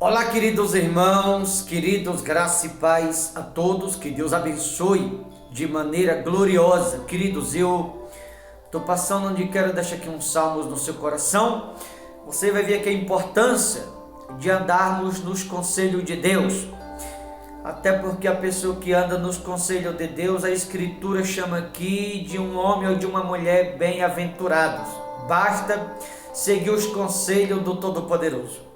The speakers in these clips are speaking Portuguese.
Olá, queridos irmãos, queridos, graça e paz a todos, que Deus abençoe de maneira gloriosa. Queridos, eu estou passando onde quero deixar aqui uns salmos no seu coração. Você vai ver aqui a importância de andarmos nos conselhos de Deus, até porque a pessoa que anda nos conselhos de Deus, a Escritura chama aqui de um homem ou de uma mulher bem-aventurados. Basta seguir os conselhos do Todo-Poderoso.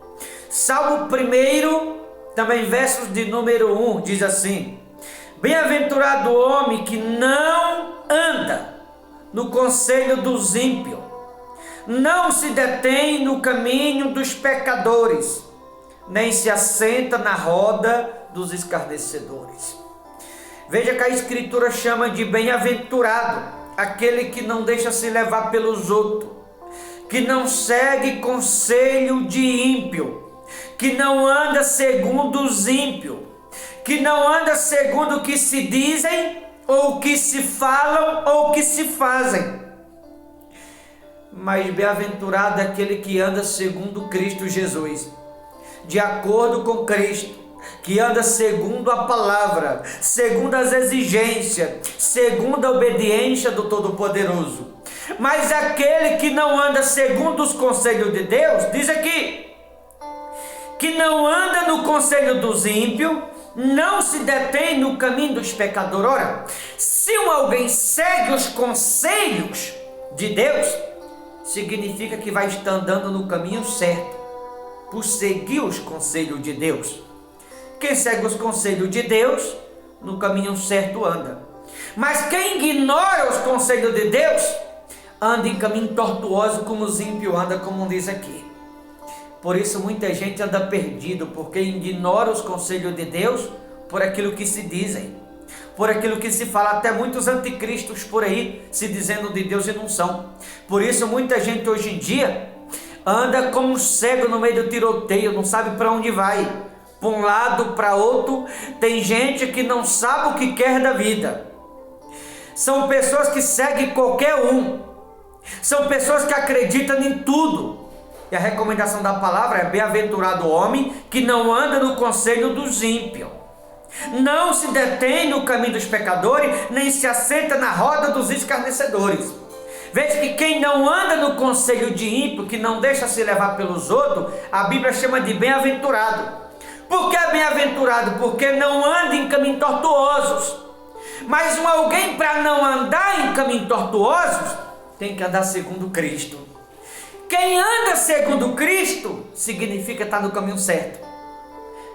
Salmo 1, também versos de número 1, diz assim: Bem-aventurado o homem que não anda no conselho dos ímpios, não se detém no caminho dos pecadores, nem se assenta na roda dos escarnecedores. Veja que a Escritura chama de bem-aventurado aquele que não deixa se levar pelos outros, que não segue conselho de ímpio, que não anda segundo os ímpios, que não anda segundo o que se dizem, ou o que se falam, ou o que se fazem. Mas bem-aventurado é aquele que anda segundo Cristo Jesus, de acordo com Cristo, que anda segundo a palavra, segundo as exigências, segundo a obediência do Todo-Poderoso. Mas aquele que não anda segundo os conselhos de Deus, diz aqui, que não anda no conselho dos ímpios, não se detém no caminho dos pecadores. Ora, se alguém segue os conselhos de Deus, significa que vai estar andando no caminho certo, por seguir os conselhos de Deus. Quem segue os conselhos de Deus, no caminho certo anda. Mas quem ignora os conselhos de Deus, anda em caminho tortuoso, como os ímpios andam, como diz aqui. Por isso muita gente anda perdido, porque ignora os conselhos de Deus por aquilo que se dizem, por aquilo que se fala. Até muitos anticristos por aí se dizendo de Deus e não são. Por isso muita gente hoje em dia anda como um cego no meio do tiroteio, não sabe para onde vai, para um lado, para outro. Tem gente que não sabe o que quer da vida. São pessoas que seguem qualquer um, são pessoas que acreditam em tudo. E a recomendação da palavra é: bem-aventurado o homem que não anda no conselho dos ímpios, não se detém no caminho dos pecadores, nem se assenta na roda dos escarnecedores. Veja que quem não anda no conselho de ímpio, que não deixa se levar pelos outros, a Bíblia chama de bem-aventurado. Por que é bem-aventurado? Porque não anda em caminhos tortuosos. Mas alguém, para não andar em caminhos tortuosos, tem que andar segundo Cristo. Quem anda segundo Cristo significa estar no caminho certo.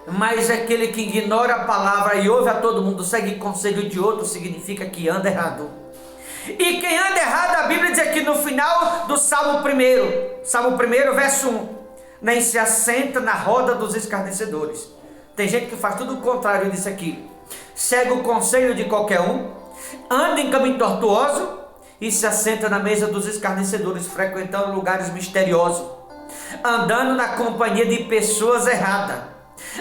Mas aquele que ignora a palavra e ouve a todo mundo, segue conselho de outro, significa que anda errado. E quem anda errado, a Bíblia diz aqui no final do Salmo 1, Salmo 1, verso 1, nem se assenta na roda dos escarnecedores. Tem gente que faz tudo o contrário disso aqui. Segue o conselho de qualquer um, anda em caminho tortuoso, e se assenta na mesa dos escarnecedores, frequentando lugares misteriosos, andando na companhia de pessoas erradas,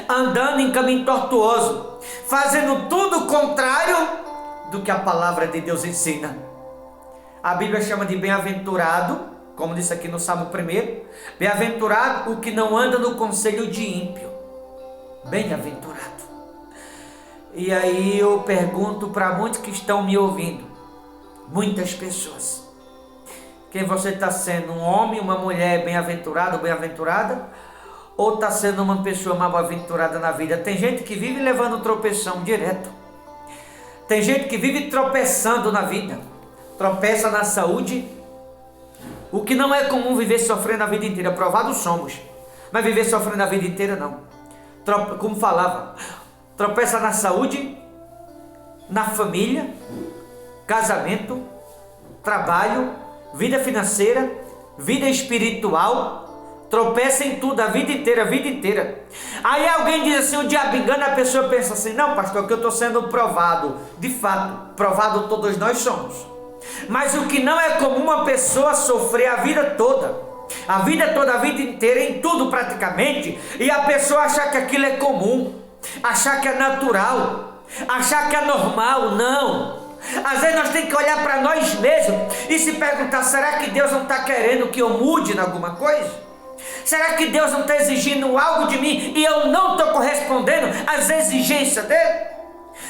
andando em caminho tortuoso, fazendo tudo o contrário do que a palavra de Deus ensina. A Bíblia chama de bem-aventurado, como disse aqui no Salmo 1, bem-aventurado o que não anda no conselho de ímpio. Bem-aventurado. E aí eu pergunto para muitos que estão me ouvindo, muitas pessoas, quem você está sendo? Um homem, uma mulher bem-aventurado ou bem-aventurada? Ou está sendo uma pessoa mal-aventurada na vida? Tem gente que vive levando tropeção direto. Tem gente que vive tropeçando na vida. Tropeça na saúde. O que não é comum viver sofrendo a vida inteira. Provados somos. Mas viver sofrendo a vida inteira não. Como falava, tropeça na saúde, na família, casamento, trabalho, vida financeira, vida espiritual, tropeça em tudo a vida inteira. Aí alguém diz assim, o diabo engana, a pessoa pensa assim, não pastor, que eu estou sendo provado. De fato, provado todos nós somos. Mas o que não é comum uma pessoa sofrer a vida toda, a vida inteira, em tudo praticamente, e a pessoa achar que aquilo é comum, achar que é natural, achar que é normal. Não. Às vezes nós temos que olhar para nós mesmos e se perguntar, será que Deus não está querendo que eu mude em alguma coisa? Será que Deus não está exigindo algo de mim e eu não estou correspondendo às exigências dele?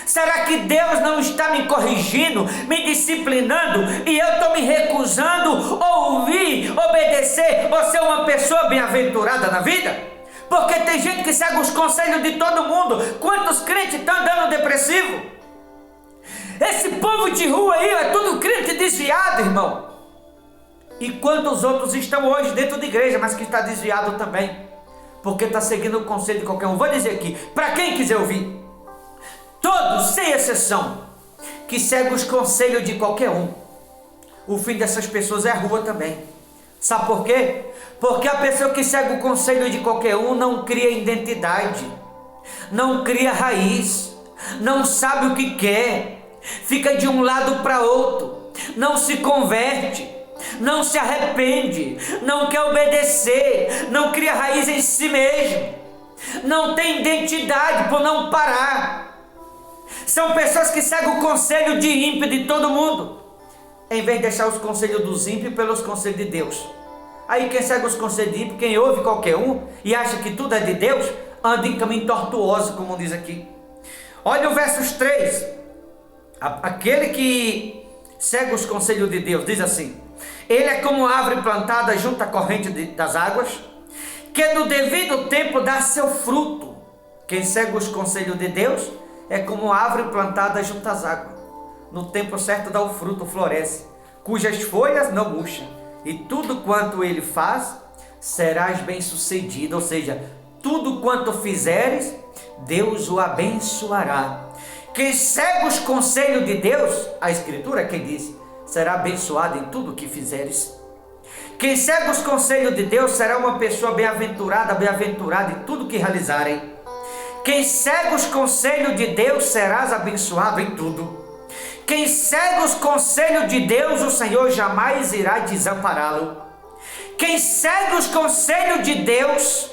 Será que Deus não está me corrigindo, me disciplinando e eu estou me recusando a ouvir, obedecer ou ser uma pessoa bem-aventurada na vida? Porque tem gente que segue os conselhos de todo mundo. Quantos crentes estão andando depressivo? Esse povo de rua aí é tudo crente desviado, irmão. E quantos outros estão hoje dentro da igreja, mas que está desviado também, porque está seguindo o conselho de qualquer um. Vou dizer aqui, para quem quiser ouvir, todos, sem exceção, que seguem os conselhos de qualquer um, o fim dessas pessoas é a rua também. Sabe por quê? Porque a pessoa que segue o conselho de qualquer um não cria identidade, não cria raiz, não sabe o que quer, fica de um lado para outro, não se converte, não se arrepende, não quer obedecer, não cria raiz em si mesmo, não tem identidade por não parar. São pessoas que seguem o conselho de ímpio de todo mundo, em vez de deixar os conselhos dos ímpios pelos conselhos de Deus. Aí quem segue os conselhos de ímpio, quem ouve qualquer um e acha que tudo é de Deus, anda em caminho tortuoso, como diz aqui. Olha o versos 3. Aquele que segue os conselhos de Deus, diz assim: ele é como árvore plantada junto à corrente das águas, que no devido tempo dá seu fruto. Quem segue os conselhos de Deus é como árvore plantada junto às águas. No tempo certo dá o fruto, floresce, cujas folhas não murcham, e tudo quanto ele faz, serás bem-sucedido. Ou seja, tudo quanto fizeres, Deus o abençoará. Quem segue os conselhos de Deus, a Escritura quem diz, será abençoado em tudo o que fizeres. Quem segue os conselhos de Deus será uma pessoa bem-aventurada, bem-aventurada em tudo que realizarem. Quem segue os conselhos de Deus serás abençoado em tudo. Quem segue os conselhos de Deus, o Senhor jamais irá desampará-lo. Quem segue os conselhos de Deus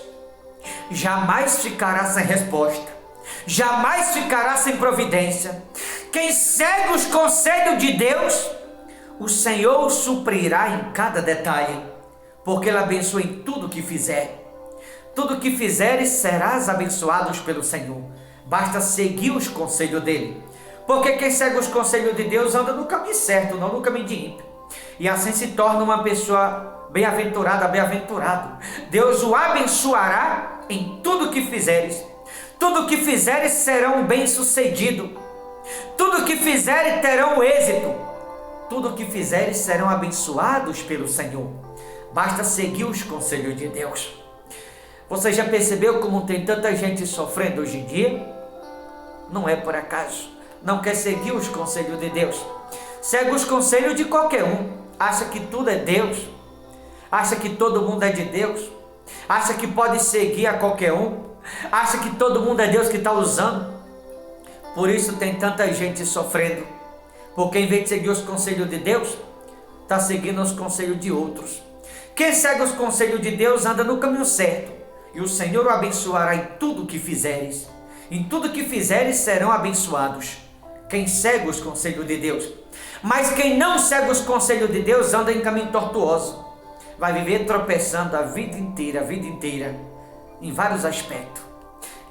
jamais ficará sem resposta, jamais ficará sem providência. Quem segue os conselhos de Deus, o Senhor o suprirá em cada detalhe, porque Ele abençoa em tudo que fizer. Tudo que fizeres serás abençoados pelo Senhor. Basta seguir os conselhos dele. Porque quem segue os conselhos de Deus anda no caminho certo, não no caminho de ímpio. E assim se torna uma pessoa bem-aventurada, bem-aventurado. Deus o abençoará em tudo que fizeres. Tudo que fizeres serão bem-sucedido. Tudo que fizeres terão êxito. Tudo que fizeres serão abençoados pelo Senhor. Basta seguir os conselhos de Deus. Você já percebeu como tem tanta gente sofrendo hoje em dia? Não é por acaso. Não quer seguir os conselhos de Deus. Segue os conselhos de qualquer um. Acha que tudo é Deus. Acha que todo mundo é de Deus. Acha que pode seguir a qualquer um. Acha que todo mundo é Deus que está usando. Por isso tem tanta gente sofrendo. Porque em vez de seguir os conselhos de Deus, está seguindo os conselhos de outros. Quem segue os conselhos de Deus anda no caminho certo. E o Senhor o abençoará em tudo que fizeres. Em tudo que fizeres serão abençoados. Quem segue os conselhos de Deus. Mas quem não segue os conselhos de Deus anda em caminho tortuoso. Vai viver tropeçando a vida inteira, em vários aspectos.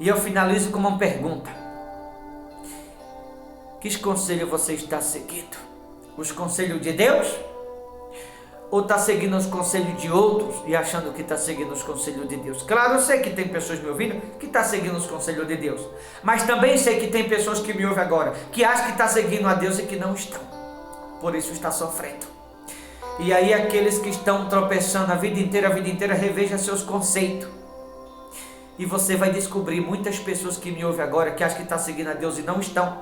E eu finalizo com uma pergunta. Que conselho você está seguindo? Os conselhos de Deus? Ou está seguindo os conselhos de outros e achando que está seguindo os conselhos de Deus? Claro, eu sei que tem pessoas me ouvindo que estão seguindo os conselhos de Deus. Mas também sei que tem pessoas que me ouvem agora que acham que está seguindo a Deus e que não estão. Por isso está sofrendo. E aí aqueles que estão tropeçando a vida inteira, reveja seus conceitos. E você vai descobrir muitas pessoas que me ouvem agora que acham que está seguindo a Deus e não estão.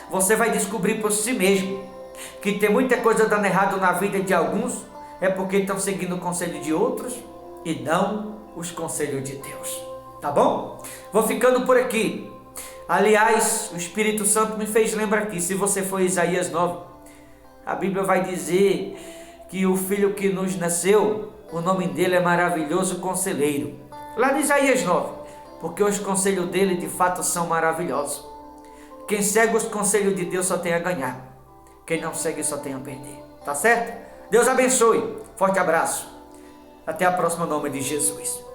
Você vai descobrir por si mesmo que tem muita coisa dando errado na vida de alguns. É porque estão seguindo o conselho de outros e não os conselhos de Deus. Tá bom? Vou ficando por aqui. Aliás, o Espírito Santo me fez lembrar aqui, se você for Isaías 9, a Bíblia vai dizer que o filho que nos nasceu, o nome dele é Maravilhoso Conselheiro. Lá em Isaías 9, porque os conselhos dele de fato são maravilhosos. Quem segue os conselhos de Deus só tem a ganhar. Quem não segue só tem a perder. Tá certo? Deus abençoe. Forte abraço. Até a próxima, em nome de Jesus.